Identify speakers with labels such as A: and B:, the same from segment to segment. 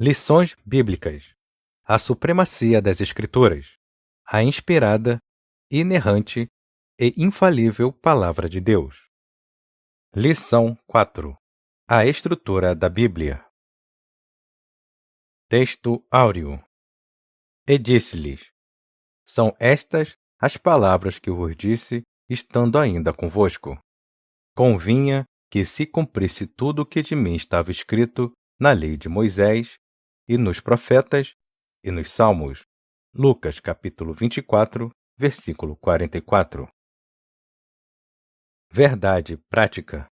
A: Lições bíblicas. A supremacia das Escrituras. A inspirada, inerrante e infalível Palavra de Deus. Lição 4. A estrutura da Bíblia. Texto áureo. E disse-lhes: São estas as palavras que eu vos disse, estando ainda convosco. Convinha que se cumprisse tudo o que de mim estava escrito na lei de Moisés, e nos profetas, e nos salmos. Lucas capítulo 24, versículo 44. Verdade prática.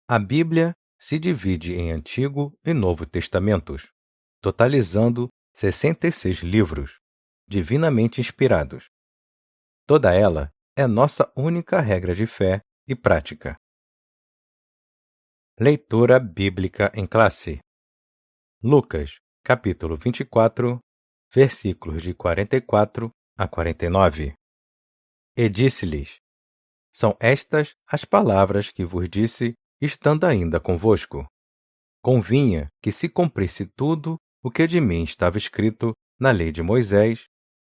A: A Bíblia se divide em Antigo e Novo Testamentos, totalizando 66 livros, divinamente inspirados. Toda ela é nossa única regra de fé e prática. Leitura bíblica em classe. Lucas, capítulo 24, versículos de 44 a 49. E disse-lhes: São estas as palavras que vos disse, estando ainda convosco. Convinha que se cumprisse tudo o que de mim estava escrito na lei de Moisés,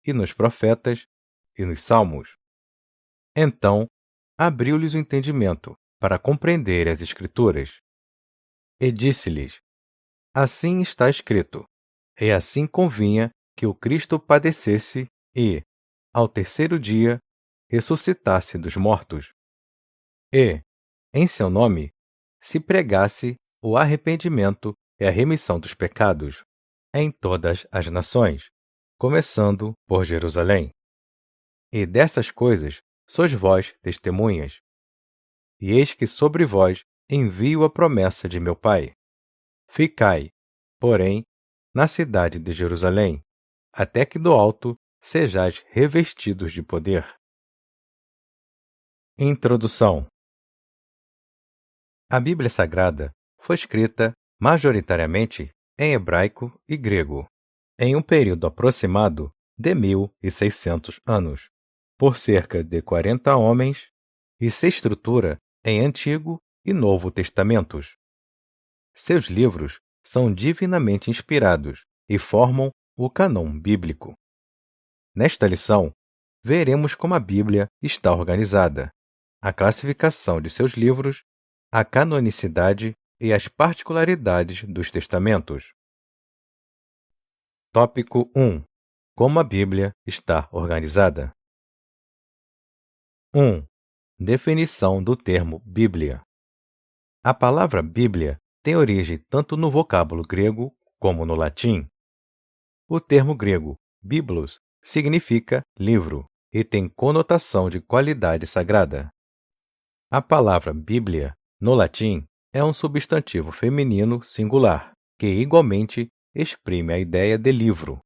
A: e nos profetas, e nos salmos. Então, abriu-lhes o entendimento para compreender as Escrituras. E disse-lhes: Assim está escrito, e assim convinha que o Cristo padecesse e, ao terceiro dia, ressuscitasse dos mortos. E, em seu nome, se pregasse o arrependimento e a remissão dos pecados em todas as nações, começando por Jerusalém. E dessas coisas sois vós testemunhas. E eis que sobre vós envio a promessa de meu Pai. Ficai, porém, na cidade de Jerusalém, até que do alto sejais revestidos de poder. Introdução. A Bíblia Sagrada foi escrita majoritariamente em hebraico e grego, em um período aproximado de 1.600 anos, por cerca de 40 homens, e se estrutura em Antigo e Novo Testamentos. Seus livros são divinamente inspirados e formam o cânon bíblico. Nesta lição, veremos como a Bíblia está organizada, a classificação de seus livros, a canonicidade e as particularidades dos testamentos. Tópico 1. Como a Bíblia está organizada. 1. Definição do termo Bíblia. A palavra Bíblia tem origem tanto no vocábulo grego como no latim. O termo grego biblos significa livro e tem conotação de qualidade sagrada. A palavra Bíblia, no latim, é um substantivo feminino singular, que igualmente exprime a ideia de livro.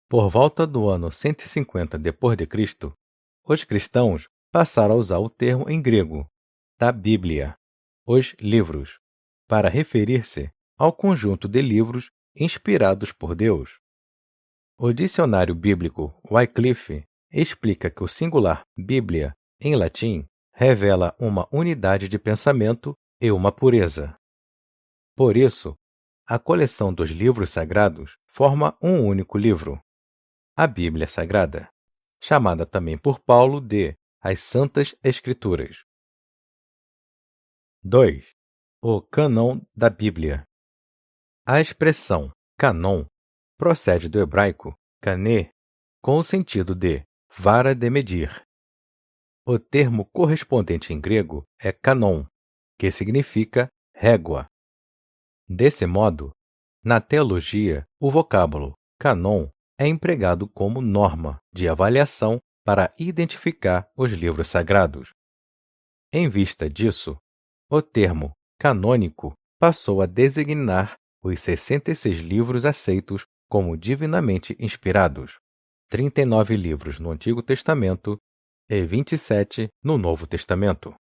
A: Por volta do ano 150 d.C., os cristãos passaram a usar o termo em grego, da Bíblia, os livros, para referir-se ao conjunto de livros inspirados por Deus. O dicionário bíblico Wycliffe explica que o singular Bíblia, em latim, revela uma unidade de pensamento e uma pureza. Por isso, a coleção dos livros sagrados forma um único livro, a Bíblia Sagrada, chamada também por Paulo de as Santas Escrituras. 2. O cânon da Bíblia. A expressão cânon procede do hebraico canê, com o sentido de vara de medir. O termo correspondente em grego é canon, que significa régua. Desse modo, na teologia, o vocábulo canon é empregado como norma de avaliação para identificar os livros sagrados. Em vista disso, o termo canônico passou a designar os 66 livros aceitos como divinamente inspirados, 39 livros no Antigo Testamento e 27 no Novo Testamento.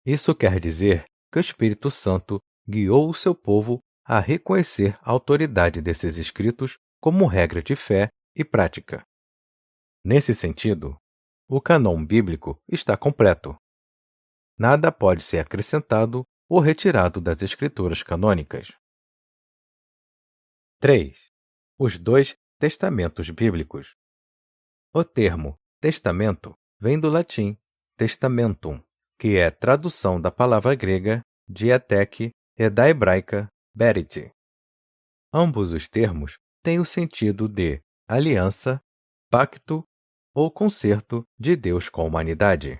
A: Isso quer dizer que o Espírito Santo guiou o seu povo a reconhecer a autoridade desses escritos como regra de fé e prática. Nesse sentido, o cânon bíblico está completo. Nada pode ser acrescentado ou retirado das escrituras canônicas. 3. Os dois testamentos bíblicos. O termo testamento vem do latim testamentum, que é tradução da palavra grega diatheke e da hebraica berite. Ambos os termos têm o sentido de aliança, pacto ou concerto de Deus com a humanidade.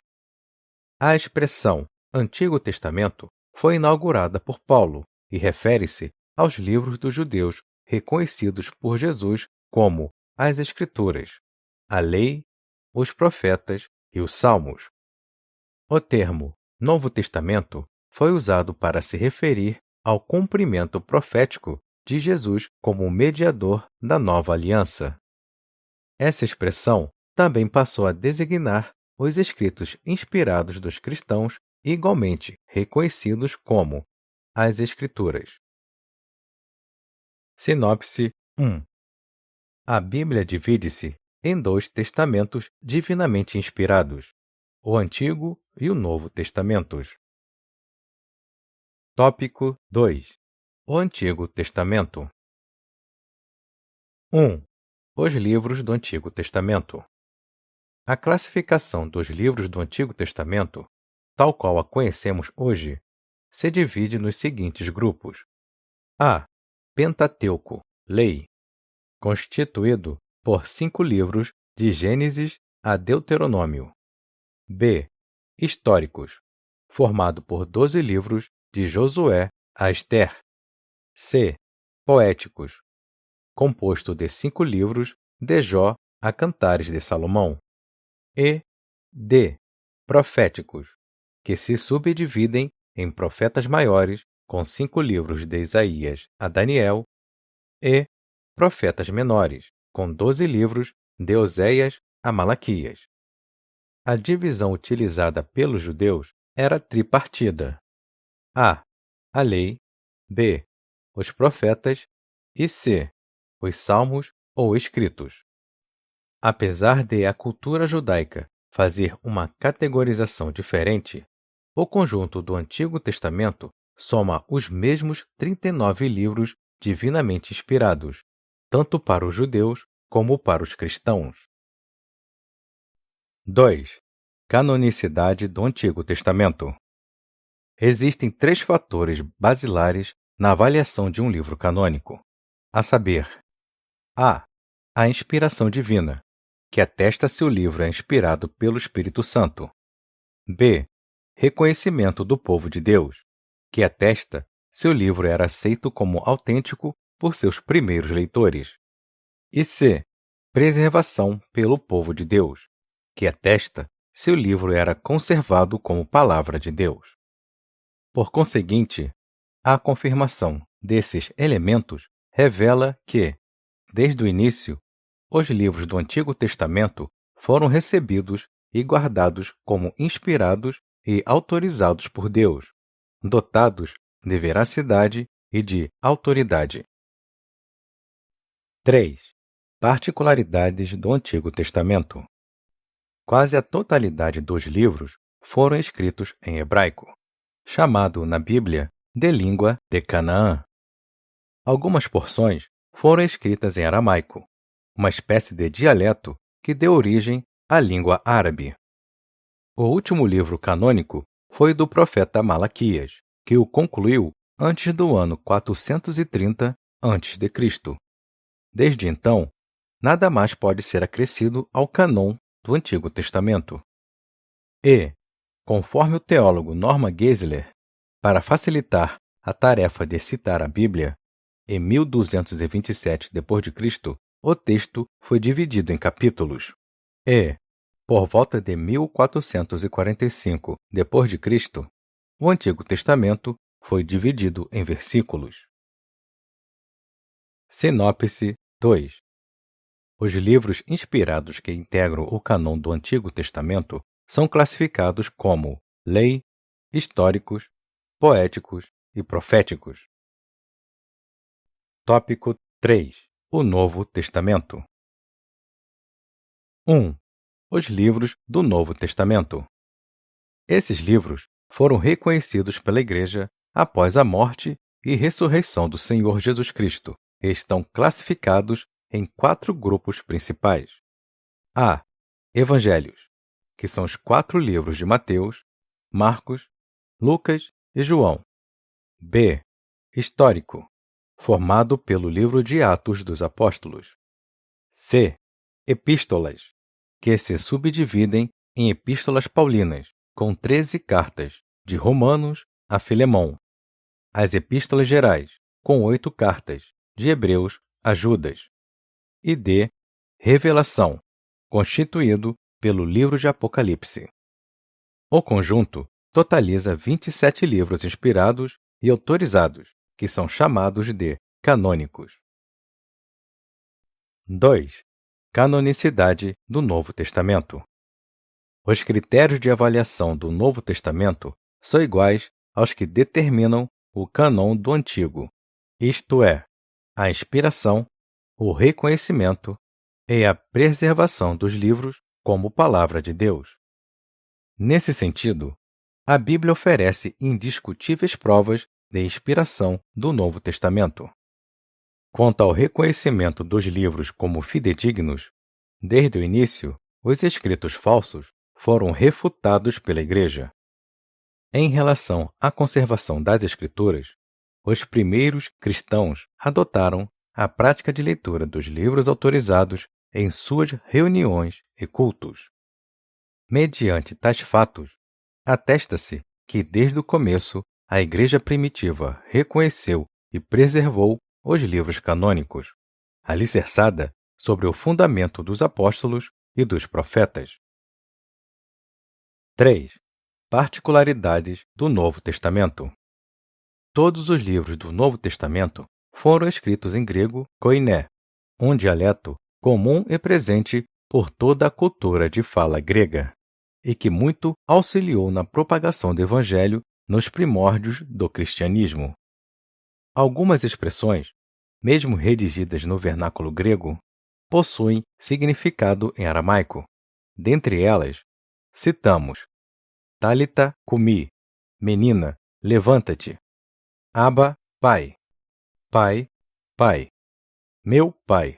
A: A expressão Antigo Testamento foi inaugurada por Paulo e refere-se aos livros dos judeus reconhecidos por Jesus como as Escrituras, a Lei, os Profetas e os Salmos. O termo Novo Testamento foi usado para se referir ao cumprimento profético de Jesus como mediador da nova aliança. Essa expressão também passou a designar os escritos inspirados dos cristãos, igualmente reconhecidos como as Escrituras. Sinopse 1. A Bíblia divide-se em dois testamentos divinamente inspirados, o Antigo e o Novo Testamentos. Tópico 2. O Antigo Testamento. 1. Os livros do Antigo Testamento. A classificação dos livros do Antigo Testamento, tal qual a conhecemos hoje, se divide nos seguintes grupos. A. Pentateuco, Lei, constituído por 5 livros de Gênesis a Deuteronômio. B. Históricos, formado por 12 livros de Josué a Ester. C. Poéticos, composto de 5 livros de Jó a Cantares de Salomão. E D. Proféticos, que se subdividem em profetas maiores, com 5 livros de Isaías a Daniel, e profetas menores, com 12 livros de Oséias a Malaquias. A divisão utilizada pelos judeus era tripartida. A. A lei. B. Os profetas. E C. Os salmos ou escritos. Apesar de a cultura judaica fazer uma categorização diferente, o conjunto do Antigo Testamento soma os mesmos 39 livros divinamente inspirados, tanto para os judeus como para os cristãos. 2. Canonicidade do Antigo Testamento. Existem 3 fatores basilares na avaliação de um livro canônico, a saber: a. A inspiração divina, que atesta se o livro é inspirado pelo Espírito Santo. B. Reconhecimento do povo de Deus, que atesta se o livro era aceito como autêntico por seus primeiros leitores. E C. Preservação pelo povo de Deus, que atesta se o livro era conservado como palavra de Deus. Por conseguinte, a confirmação desses elementos revela que, desde o início, os livros do Antigo Testamento foram recebidos e guardados como inspirados e autorizados por Deus, dotados de veracidade e de autoridade. 3. Particularidades do Antigo Testamento. Quase a totalidade dos livros foram escritos em hebraico, chamado na Bíblia de língua de Canaã. Algumas porções foram escritas em aramaico, uma espécie de dialeto que deu origem à língua árabe. O último livro canônico foi do profeta Malaquias, que o concluiu antes do ano 430 a.C. Desde então, nada mais pode ser acrescido ao cânon do Antigo Testamento. E, conforme o teólogo Norman Geisler, para facilitar a tarefa de citar a Bíblia, em 1227 d.C., o texto foi dividido em capítulos. E, por volta de 1445 d.C., o Antigo Testamento foi dividido em versículos. Sinopse 2. Os livros inspirados que integram o cânon do Antigo Testamento são classificados como lei, históricos, poéticos e proféticos. Tópico 3. O Novo Testamento. 1. Os livros do Novo Testamento. Esses livros foram reconhecidos pela Igreja após a morte e ressurreição do Senhor Jesus Cristo estão classificados em 4 grupos principais. A. Evangelhos, que são os 4 livros de Mateus, Marcos, Lucas e João. B. Histórico, formado pelo livro de Atos dos Apóstolos. C. Epístolas, que se subdividem em epístolas paulinas, com 13 cartas, de Romanos a Filemão. As epístolas gerais, com 8 cartas, de Hebreus a Judas. E D. Revelação, constituído pelo livro de Apocalipse. O conjunto totaliza 27 livros inspirados e autorizados, que são chamados de canônicos. 2. Canonicidade do Novo Testamento. Os critérios de avaliação do Novo Testamento são iguais aos que determinam o cânon do Antigo, isto é, a inspiração, o reconhecimento e a preservação dos livros como palavra de Deus. Nesse sentido, a Bíblia oferece indiscutíveis provas de inspiração do Novo Testamento. Quanto ao reconhecimento dos livros como fidedignos, desde o início, os escritos falsos foram refutados pela Igreja. Em relação à conservação das Escrituras, os primeiros cristãos adotaram a prática de leitura dos livros autorizados em suas reuniões e cultos. Mediante tais fatos, atesta-se que desde o começo a Igreja primitiva reconheceu e preservou os livros canônicos, alicerçada sobre o fundamento dos apóstolos e dos profetas. 3. Particularidades do Novo Testamento. Todos os livros do Novo Testamento foram escritos em grego koiné, um dialeto comum e presente por toda a cultura de fala grega, e que muito auxiliou na propagação do Evangelho nos primórdios do cristianismo. Algumas expressões, mesmo redigidas no vernáculo grego, possuem significado em aramaico. Dentre elas, citamos Tálita cumi, menina, levanta-te. Abba, pai. Pai, pai. Meu pai.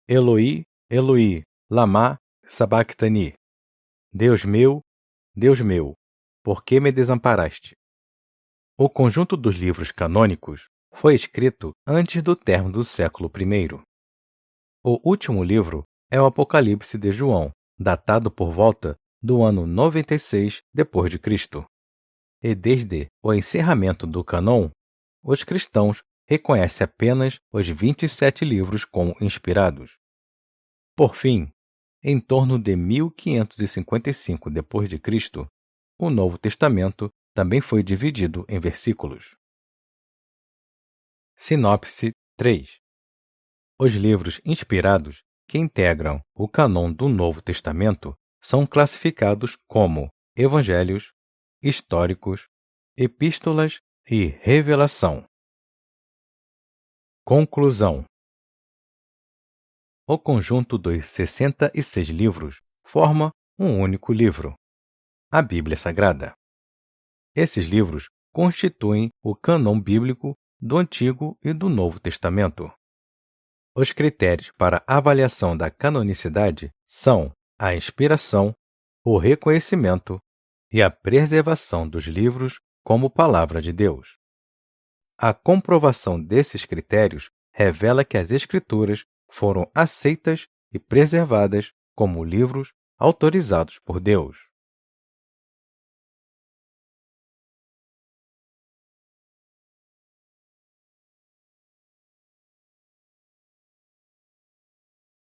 A: Eloi, Eloi, lama sabachthani. Deus meu, por que me desamparaste? O conjunto dos livros canônicos foi escrito antes do término do século I. O último livro é o Apocalipse de João, datado por volta do ano 96 d.C. E desde o encerramento do cânon, os cristãos reconhecem apenas os 27 livros como inspirados. Por fim, em torno de 1555 d.C., o Novo Testamento também foi dividido em versículos. Sinopse 3. Os livros inspirados que integram o cânon do Novo Testamento são classificados como Evangelhos, Históricos, Epístolas e Revelação. Conclusão. O conjunto dos 66 livros forma um único livro, a Bíblia Sagrada. Esses livros constituem o cânon bíblico do Antigo e do Novo Testamento. Os critérios para avaliação da canonicidade são a inspiração, o reconhecimento e a preservação dos livros como palavra de Deus. A comprovação desses critérios revela que as Escrituras foram aceitas e preservadas como livros autorizados por Deus.